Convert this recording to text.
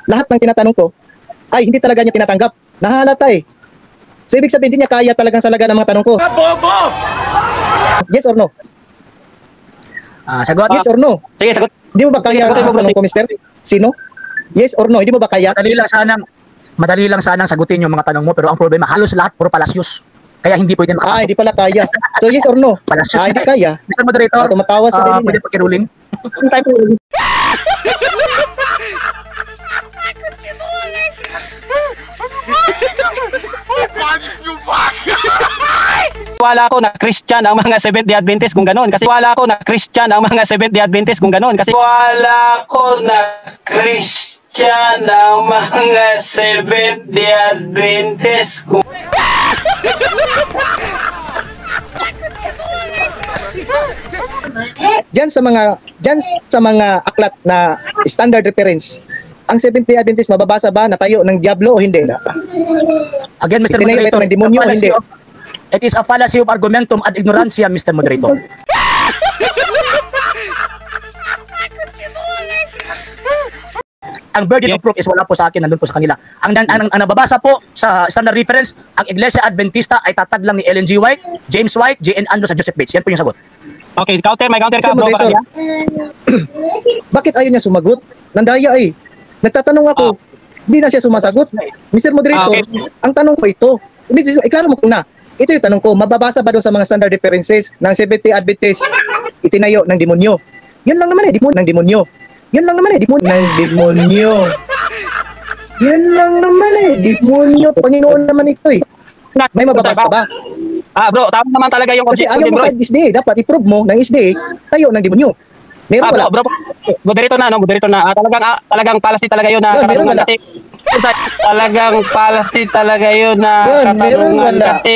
lahat ng tinatanong ko ay hindi talaga niya tinatanggap. Nahalata eh. So ibig sabihin, hindi niya kaya talagang salaga ng mga tanong ko. Bobo! Yes or no? Sagot. Yes or no? Sige, sagot. Hindi mo ba kaya ang tanong ko, mister? Sino? Yes or no? Hindi mo ba kaya? Madali lang sanang sagutin yung mga tanong mo, pero ang problema, halos lahat puro palasyos. Kaya hindi pwede makapasok. Hindi pala kaya. So yes or no? Palasyos. Hindi kaya. Mr. Moderator, tumatawa sa rin pwede pakiruling. Wala ko na Christian ang mga Seventh-day Adventist kung ganoon. Kasi wala ko na Christian ang mga Seventh-day Adventist kung ganoon. Kasi wala ko na Christian ang mga Seventh-day Adventist kung Diyan sa mga aklat na standard reference, ang Seventh-day Adventist mababasa ba na tayo ng diablo o hindi? Again, Mr. Itinayo Moderator, ng demonyo o hindi? it is a fallacy of argumentum ad ignorantia, Mr. Moderator. Ang burden of proof is wala po sa akin, nandun po sa kanila. Ang nababasa po sa standard reference, ang Iglesia Adventista ay tatag lang ni Ellen G. White, James White, J.N. Andrews at Joseph Bates. Yan po yung sagot. Okay, may counter ka. Bakit ayaw niya sumagot? Nandaya eh. Nagtatanong ako, hindi na siya sumasagot. Mr. Moderator, ang tanong ko ito, iklaro mo kung na, ito yung tanong ko, mababasa ba doon sa mga standard references ng Seventh-day Adventist itinayo ng demonyo? Yan lang naman eh, ng demonyo. Yan lang naman eh, ng demonyo. Yan lang naman eh, demonyo. Panginoon naman ito eh. May mababasa ba? Bro, tama naman talaga yung kasi ayaw mo sa SDA, dapat i-prove mo ng SDA, tayo ng demonyo. Meron wala? Bro, moderito na. Talagang policy talaga yun na katanungan kasi. Talagang policy talaga yun na katanungan kasi.